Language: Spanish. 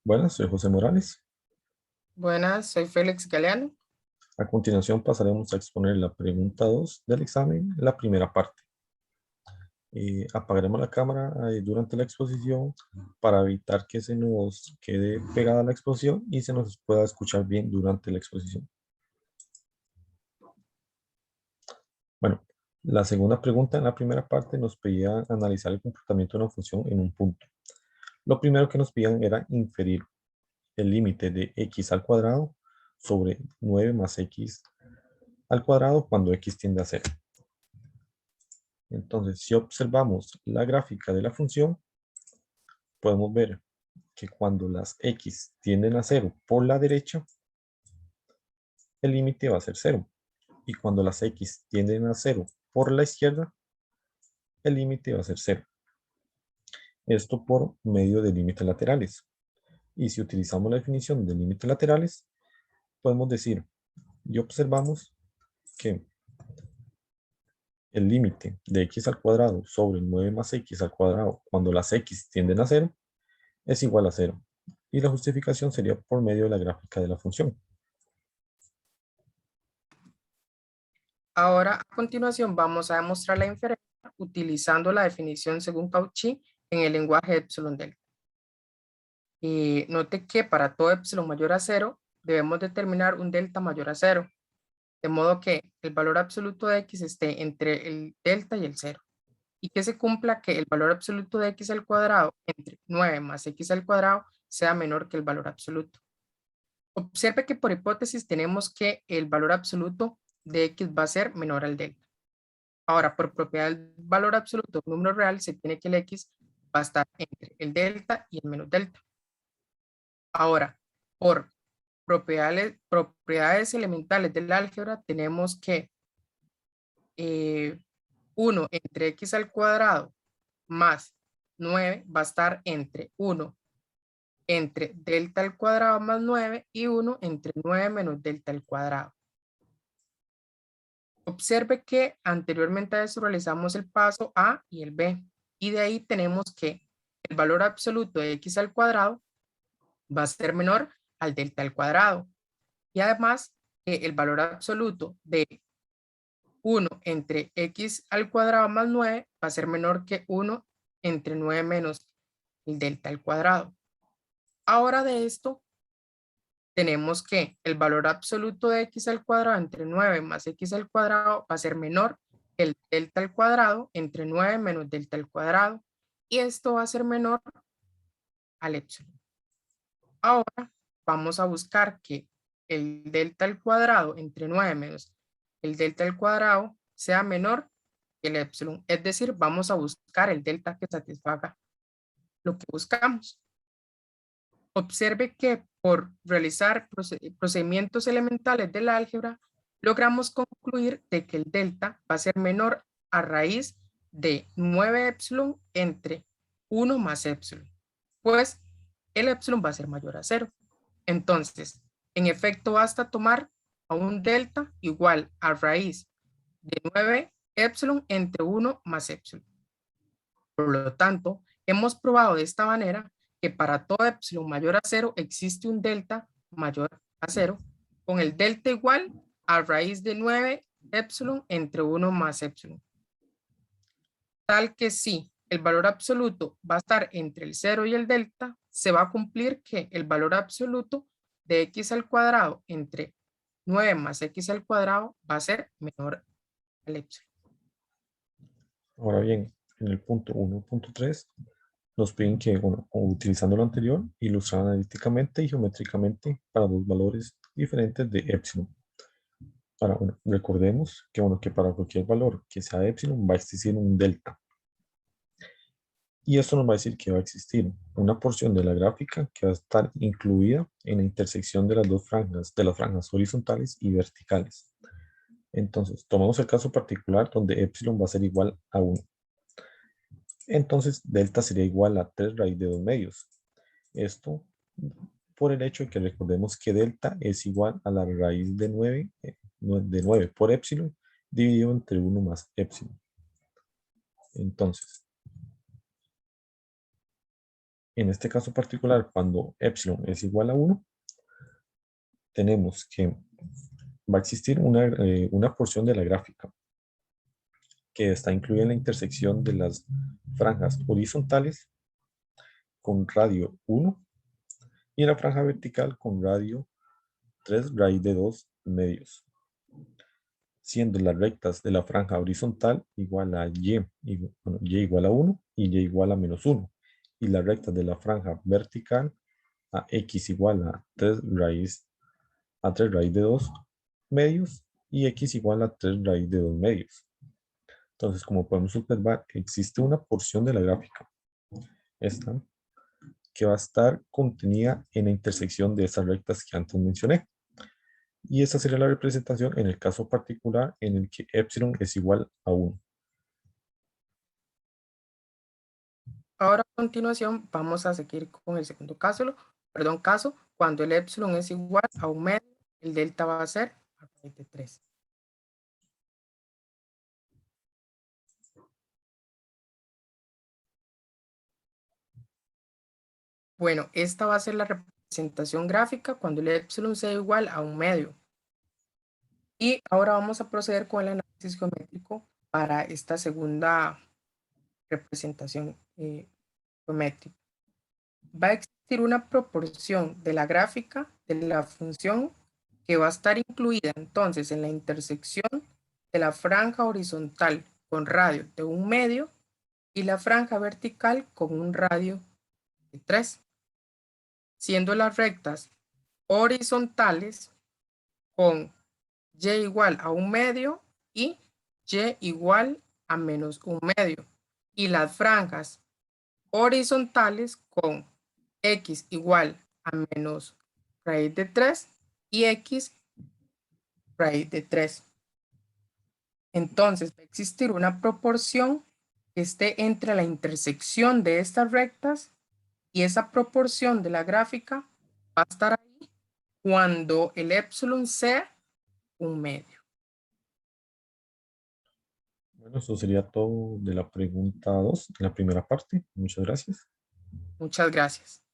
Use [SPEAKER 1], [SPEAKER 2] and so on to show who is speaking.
[SPEAKER 1] Buenas, soy José Morales.
[SPEAKER 2] Buenas, soy Félix Galeano.
[SPEAKER 1] A continuación pasaremos a exponer la pregunta 2 del examen, la primera parte. Apagaremos la cámara durante la exposición para evitar que se nos quede pegada la exposición y se nos pueda escuchar bien durante la exposición. Bueno, la segunda pregunta en la primera parte nos pedía analizar el comportamiento de una función en un punto. Lo primero que nos pedían era inferir el límite de x al cuadrado sobre 9 más x al cuadrado cuando x tiende a 0. Entonces, si observamos la gráfica de la función, podemos ver que cuando las x tienden a 0 por la derecha, el límite va a ser 0. Y cuando las x tienden a 0 por la izquierda, el límite va a ser 0. Esto por medio de límites laterales. Y si utilizamos la definición de límites laterales, podemos decir y observamos que el límite de x al cuadrado sobre 9 más x al cuadrado cuando las x tienden a 0 es igual a 0. Y la justificación sería por medio de la gráfica de la función.
[SPEAKER 2] Ahora, a continuación, vamos a demostrar la inferencia utilizando la definición según Cauchy en el lenguaje epsilon delta. Y note que para todo epsilon mayor a 0, debemos determinar un delta mayor a 0, de modo que el valor absoluto de x esté entre el delta y el 0, y que se cumpla que el valor absoluto de x al cuadrado entre 9 más x al cuadrado sea menor que el valor absoluto. Observe que por hipótesis tenemos que el valor absoluto de x va a ser menor al delta. Ahora, por propiedad del valor absoluto de un número real, se tiene que el x va a estar entre el delta y el menos delta. Ahora, por propiedades elementales del álgebra, tenemos que 1 entre x al cuadrado más 9 va a estar entre 1 entre delta al cuadrado más 9 y 1 entre 9 menos delta al cuadrado. Observe que anteriormente a eso realizamos el paso A y el B, y de ahí tenemos que el valor absoluto de x al cuadrado va a ser menor al delta al cuadrado, y además que el valor absoluto de 1 entre x al cuadrado más 9 va a ser menor que 1 entre 9 menos el delta al cuadrado. Ahora de esto tenemos que el valor absoluto de x al cuadrado entre 9 más x al cuadrado va a ser menor que el delta al cuadrado entre 9 menos delta al cuadrado, y esto va a ser menor al epsilon. Ahora vamos a buscar que el delta al cuadrado entre 9 menos el delta al cuadrado sea menor que el epsilon, es decir, vamos a buscar el delta que satisfaga lo que buscamos. Observe que por realizar procedimientos elementales del álgebra, logramos concluir de que el delta va a ser menor a raíz de 9 epsilon entre 1 más epsilon, pues el epsilon va a ser mayor a 0. Entonces, en efecto, basta tomar a un delta igual a raíz de 9 epsilon entre 1 más epsilon. Por lo tanto, hemos probado de esta manera que para todo epsilon mayor a 0 existe un delta mayor a 0 con el delta igual a raíz de 9 epsilon entre 1 más epsilon. Tal que si el valor absoluto va a estar entre el 0 y el delta, se va a cumplir que el valor absoluto de x al cuadrado entre 9 más x al cuadrado va a ser menor al epsilon.
[SPEAKER 1] Ahora bien, en el punto 1.3 nos piden que, bueno, utilizando lo anterior, ilustrar analíticamente y geométricamente para dos valores diferentes de epsilon. Ahora, bueno, recordemos que, bueno, que para cualquier valor que sea epsilon va a existir un delta. Y esto nos va a decir que va a existir una porción de la gráfica que va a estar incluida en la intersección de las dos franjas, de las franjas horizontales y verticales. Entonces, tomamos el caso particular donde epsilon va a ser igual a 1. Entonces, delta sería igual a 3 raíz de 2 medios. Esto por el hecho de que recordemos que delta es igual a la raíz de 9 por epsilon dividido entre 1 más epsilon. Entonces, en este caso particular, cuando epsilon es igual a 1, tenemos que va a existir una porción de la gráfica que está incluida en la intersección de las franjas horizontales con radio 1 y en la franja vertical con radio 3 raíz de 2 medios, siendo las rectas de la franja horizontal igual a y, y igual a 1 y y igual a menos 1, y las rectas de la franja vertical a x igual a 3 raíz de 2 medios y x igual a 3 raíz de 2 medios. Entonces, como podemos observar, existe una porción de la gráfica, esta, que va a estar contenida en la intersección de esas rectas que antes mencioné. Y esta sería la representación en el caso particular en el que epsilon es igual a 1.
[SPEAKER 2] Ahora a continuación vamos a seguir con el segundo caso, cuando el epsilon es igual a 1 medio, el delta va a ser a raíz de 3. Bueno, esta va a ser la representación gráfica cuando el epsilon sea igual a 1 medio. Y ahora vamos a proceder con el análisis geométrico para esta segunda representación geométrica. Va a existir una proporción de la gráfica de la función que va a estar incluida entonces en la intersección de la franja horizontal con radio de 1 medio y la franja vertical con un radio de 3, siendo las rectas horizontales con y igual a 1 medio y y igual a menos 1 medio, y las franjas horizontales con x igual a menos raíz de 3 y x raíz de 3. Entonces va a existir una proporción que esté entre la intersección de estas rectas y esa proporción de la gráfica va a estar ahí cuando el epsilon sea 1 medio.
[SPEAKER 1] Bueno, eso sería todo de la pregunta 2, en la primera parte. Muchas gracias.
[SPEAKER 2] Muchas gracias.